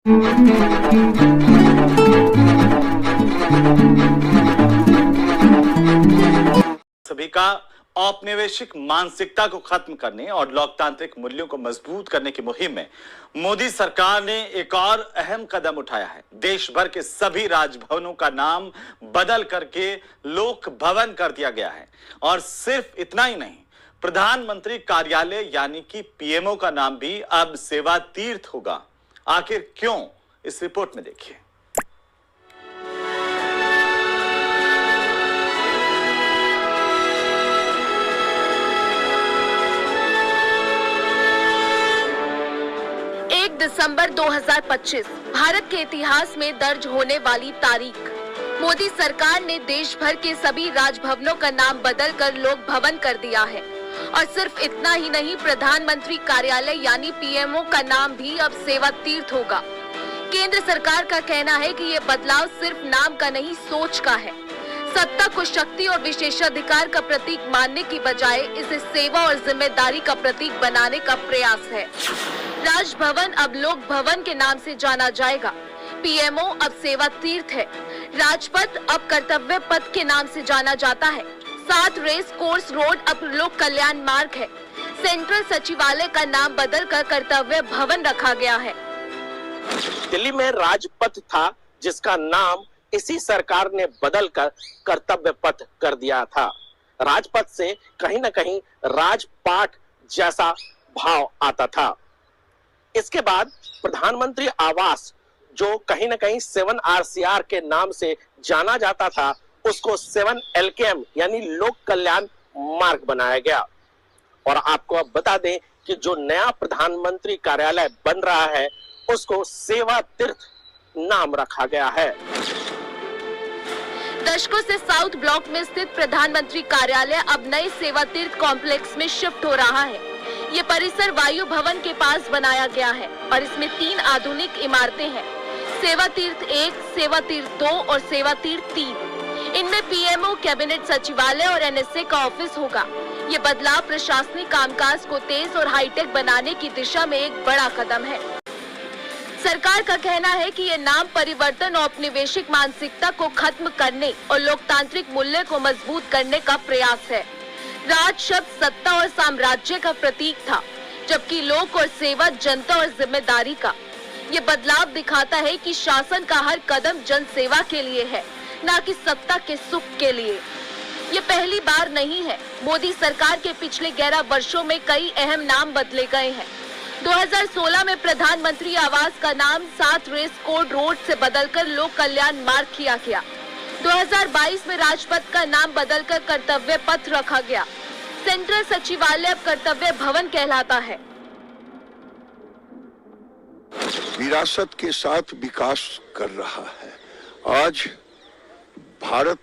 सभी का औपनिवेशिक मानसिकता को खत्म करने और लोकतांत्रिक मूल्यों को मजबूत करने की मुहिम में मोदी सरकार ने एक और अहम कदम उठाया है। देश भर के सभी राजभवनों का नाम बदल करके लोक भवन कर दिया गया है। और सिर्फ इतना ही नहीं, प्रधानमंत्री कार्यालय यानी कि पीएमओ का नाम भी अब सेवा तीर्थ होगा। आखिर क्यों, इस रिपोर्ट में देखिए। दिसंबर 2025 भारत के इतिहास में दर्ज होने वाली तारीख। मोदी सरकार ने देश भर के सभी राजभवनों का नाम बदलकर लोक भवन कर दिया है। और सिर्फ इतना ही नहीं, प्रधानमंत्री कार्यालय यानी पीएमओ का नाम भी अब सेवा तीर्थ होगा। केंद्र सरकार का कहना है कि ये बदलाव सिर्फ नाम का नहीं, सोच का है। सत्ता को शक्ति और विशेषाधिकार का प्रतीक मानने की बजाय इसे सेवा और जिम्मेदारी का प्रतीक बनाने का प्रयास है। राजभवन अब लोक भवन के नाम से जाना जाएगा। पीएमओ अब सेवा तीर्थ है। राजपथ अब कर्तव्य पथ के नाम से जाना जाता है। 7 रेस कोर्स रोड अब लोक कल्याण मार्ग है। सेंट्रल सचिवालय का नाम बदलकर कर्तव्य भवन रखा गया है। दिल्ली में राजपथ था, जिसका नाम इसी सरकार ने बदलकर कर्तव्य पथ कर दिया था। राजपथ से कहीं न कहीं राजपाट जैसा भाव आता था। इसके बाद प्रधानमंत्री आवास, जो कहीं न कहीं 7RCR के नाम से जाना जाता था, उसको 7LKM यानी लोक कल्याण मार्ग बनाया गया। और आपको अब बता दें कि जो नया प्रधानमंत्री कार्यालय बन रहा है, उसको सेवा तीर्थ नाम रखा गया है। दशकों से साउथ ब्लॉक में स्थित प्रधानमंत्री कार्यालय अब नए सेवा तीर्थ कॉम्प्लेक्स में शिफ्ट हो रहा है। ये परिसर वायु भवन के पास बनाया गया है और इसमें 3 आधुनिक इमारतें हैं। सेवा तीर्थ 1, सेवा तीर्थ 2 और सेवा तीर्थ 3। इनमें पीएमओ, कैबिनेट सचिवालय और एनएसए का ऑफिस होगा। ये बदलाव प्रशासनिक कामकाज को तेज और हाईटेक बनाने की दिशा में एक बड़ा कदम है। सरकार का कहना है कि ये नाम परिवर्तन और औपनिवेशिक मानसिकता को खत्म करने और लोकतांत्रिक मूल्य को मजबूत करने का प्रयास है। राज शब्द सत्ता और साम्राज्य का प्रतीक था, जबकि लोक और सेवा जनता और जिम्मेदारी का। ये बदलाव दिखाता है कि शासन का हर कदम जन सेवा के लिए है, न कि सत्ता के सुख के लिए। ये पहली बार नहीं है। मोदी सरकार के पिछले 11 वर्षों में कई अहम नाम बदले गए हैं। 2016 में प्रधानमंत्री आवास का नाम 7 रेस कोर्स रोड से बदलकर लोक कल्याण मार्ग किया गया। 2022 में राजपथ का नाम बदलकर कर्तव्य पथ रखा गया। सेंट्रल सचिवालय अब कर्तव्य भवन कहलाता है। विरासत के साथ विकास कर रहा है। आज भारत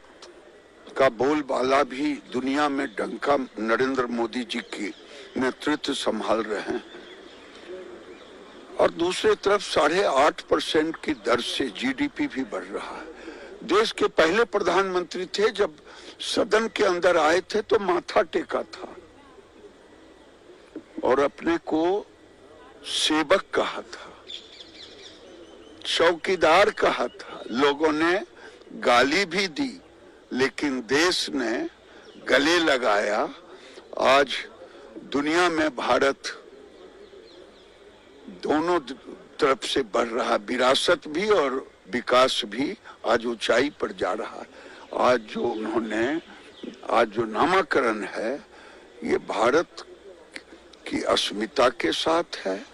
का बोलबाला भी दुनिया में डंका नरेंद्र मोदी जी की नेतृत्व संभाल रहे हैं। और दूसरी तरफ 8.5% की दर से जीडीपी भी बढ़ रहा है। देश के पहले प्रधानमंत्री थे, जब सदन के अंदर आए थे तो माथा टेका था और अपने को सेवक कहा था, चौकीदार कहा था। लोगों ने गाली भी दी, लेकिन देश ने गले लगाया। आज दुनिया में भारत दोनों तरफ से बढ़ रहा, विरासत भी और विकास भी आज ऊंचाई पर जा रहा है। आज जो नामकरण है, ये भारत की अस्मिता के साथ है,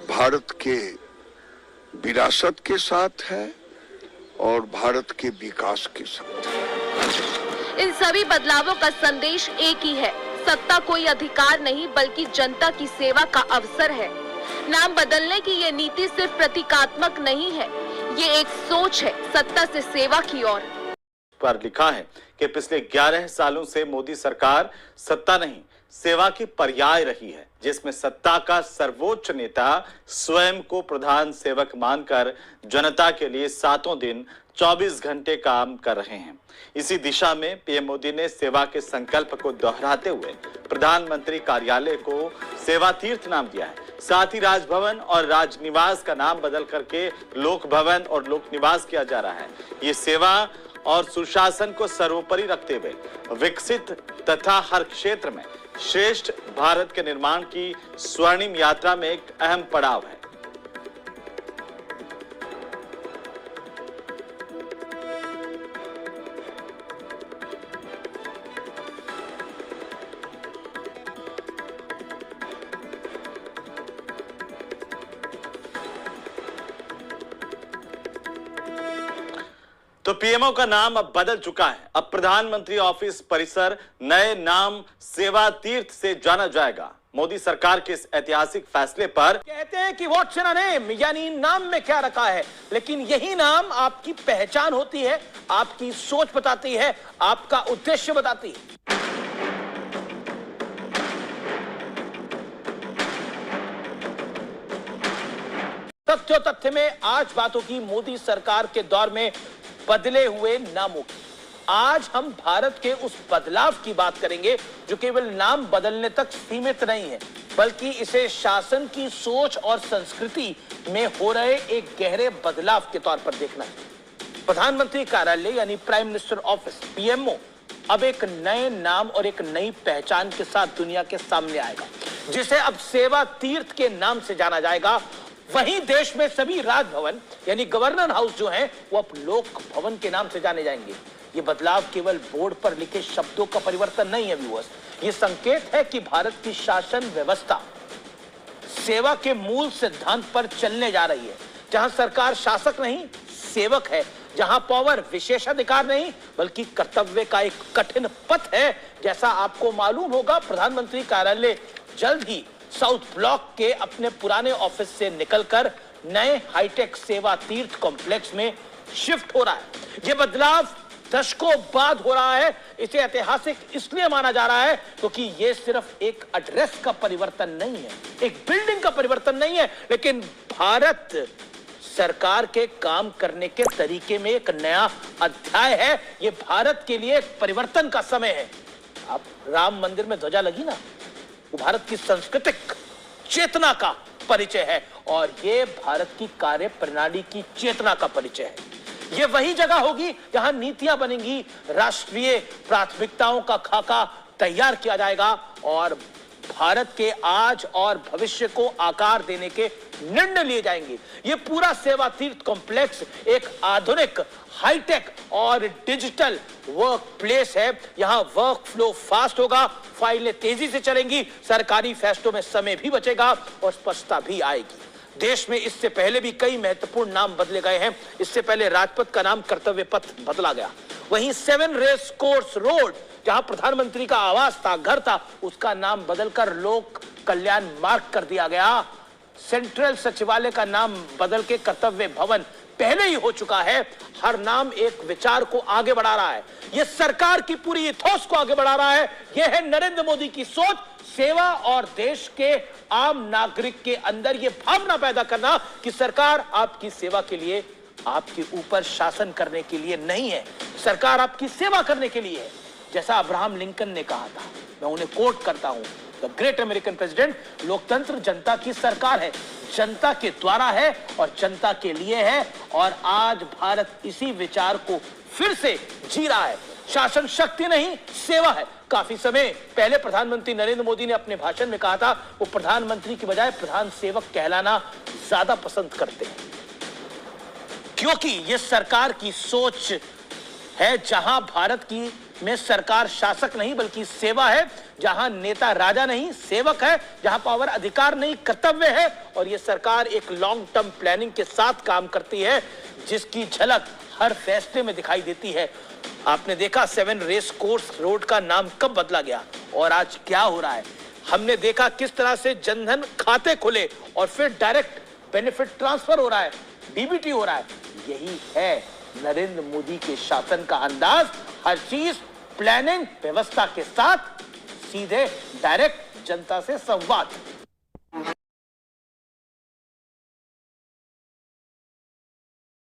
भारत के विरासत के साथ है और भारत के विकास के साथ है। इन सभी बदलावों का संदेश एक ही है, सत्ता कोई अधिकार नहीं बल्कि जनता की सेवा का अवसर है। नाम बदलने की ये नीति सिर्फ प्रतीकात्मक नहीं है, ये एक सोच है सत्ता से सेवा की ओर। पर लिखा है कि पिछले 11 सालों से मोदी सरकार सत्ता नहीं, सेवा की पर्याय रही है, जिसमें सत्ता का सर्वोच्च नेता स्वयं को प्रधान सेवक मानकर जनता के लिए सातों दिन 24 घंटे काम कर रहे हैं। इसी दिशा में पीएम मोदी ने सेवा के संकल्प को दोहराते हुए प्रधानमंत्री कार्यालय को सेवा तीर्थ नाम दिया है। साथ ही राजभवन और राजनिवास का नाम बदल करके लोक भवन और लोक निवास किया जा रहा है। ये सेवा और सुशासन को सर्वोपरि रखते हुए विकसित तथा हर क्षेत्र में श्रेष्ठ भारत के निर्माण की स्वर्णिम यात्रा में एक अहम पड़ाव है। तो पीएमओ का नाम अब बदल चुका है। अब प्रधानमंत्री ऑफिस परिसर नए नाम सेवा तीर्थ से जाना जाएगा। मोदी सरकार के इस ऐतिहासिक फैसले पर कहते हैं कि व्हाट्स इन अ नेम, यानी नाम में क्या रखा है, लेकिन यही नाम आपकी पहचान होती है, आपकी सोच बताती है, आपका उद्देश्य बताती है। तथ्य में आज बात होगी मोदी सरकार के दौर में बदले हुए नामों की। आज हम भारत के उस बदलाव की बात करेंगे जो केवल नाम बदलने तक सीमित नहीं है, बल्कि इसे शासन की सोच और संस्कृति में हो रहे एक गहरे बदलाव के तौर पर देखना है। प्रधानमंत्री कार्यालय यानी प्राइम मिनिस्टर ऑफिस पीएमओ अब एक नए नाम और एक नई पहचान के साथ दुनिया के सामने आएगा, जिसे अब सेवा तीर्थ के नाम से जाना जाएगा। वहीं देश में सभी राजभवन यानी गवर्नर हाउस जो हैं वो अब लोक भवन के नाम से जाने जाएंगे। ये बदलाव केवल बोर्ड पर लिखे शब्दों का परिवर्तन नहीं है व्यूअर्स, ये संकेत है कि भारत की शासन व्यवस्था सेवा के मूल सिद्धांत पर चलने जा रही है, जहां सरकार शासक नहीं सेवक है, जहां पावर विशेषाधिकार नहीं बल्कि कर्तव्य का एक कठिन पथ है। जैसा आपको मालूम होगा, प्रधानमंत्री कार्यालय जल्द ही साउथ ब्लॉक के अपने पुराने ऑफिस से निकलकर नए हाईटेक सेवा तीर्थ कॉम्प्लेक्स में शिफ्ट हो रहा है। यह बदलाव दशकों बाद हो रहा है। इसे ऐतिहासिक इसलिए माना जा रहा है क्योंकि यह सिर्फ एक एड्रेस का परिवर्तन नहीं है, एक बिल्डिंग का परिवर्तन नहीं है, लेकिन भारत सरकार के काम करने के तरीके में एक नया अध्याय है। यह भारत के लिए एक परिवर्तन का समय है। अब राम मंदिर में ध्वजा लगी ना, वो भारत की सांस्कृतिक चेतना का परिचय है और यह भारत की कार्य प्रणाली की चेतना का परिचय है। यह वही जगह होगी जहां नीतियां बनेंगी, राष्ट्रीय प्राथमिकताओं का खाका तैयार किया जाएगा और भारत के आज और भविष्य को आकार देने के निर्णय लिए जाएंगे। यह पूरा सेवा तीर्थ कॉम्प्लेक्स एक आधुनिक, हाईटेक और डिजिटल वर्क प्लेस है। यहां वर्क फ्लो फास्ट होगा, फाइलें तेजी से चलेंगी, सरकारी फैसलों में समय भी बचेगा और स्पष्टता भी आएगी। देश में इससे पहले भी कई महत्वपूर्ण नाम बदले गए हैं। इससे पहले राजपथ का नाम कर्तव्य पथ बदला गया। वहीं 7 रेस कोर्स रोड, जहां प्रधानमंत्री का आवास था, घर था, उसका नाम बदलकर लोक कल्याण मार्ग कर दिया गया। सेंट्रल सचिवालय का नाम बदल के कर्तव्य भवन पहले ही हो चुका है। हर नाम एक विचार को आगे बढ़ा रहा है। यह सरकार की पूरी इथोस को आगे बढ़ा रहा है। यह है नरेंद्र मोदी की सोच, सेवा और देश के आम नागरिक के अंदर यह भावना पैदा करना कि सरकार आपकी सेवा के लिए, आपके ऊपर शासन करने के लिए नहीं है, सरकार आपकी सेवा करने के लिए है। जैसा अब्राहम लिंकन ने कहा था, मैं उन्हें कोट करता हूं, द ग्रेट अमेरिकन प्रेसिडेंट, लोकतंत्र जनता की सरकार है, जनता के द्वारा है और जनता के लिए है। और आज भारत इसी विचार को फिर से जी रहा है। शासन शक्ति नहीं, सेवा है। काफी समय पहले प्रधानमंत्री नरेंद्र मोदी ने अपने भाषण में कहा था वो प्रधानमंत्री की बजाय प्रधान सेवक कहलाना ज्यादा पसंद करते हैं, क्योंकि ये सरकार की सोच है जहां भारत की में सरकार शासक नहीं बल्कि सेवा है, जहां नेता राजा नहीं सेवक है, जहां पावर अधिकार नहीं कर्तव्य है। और यह सरकार एक लॉन्ग टर्म प्लानिंग के साथ काम करती है, जिसकी झलक हर फैसले में दिखाई देती है। आपने देखा 7 रेस कोर्स रोड का नाम कब बदला गया और आज क्या हो रहा है। हमने देखा किस तरह से जनधन खाते खुले और फिर डायरेक्ट बेनिफिट ट्रांसफर हो रहा है, डीबीटी हो रहा है। यही है नरेंद्र मोदी के शासन का अंदाज। हर चीज प्लानिंग व्यवस्था के साथ सीधे डायरेक्ट जनता से संवाद।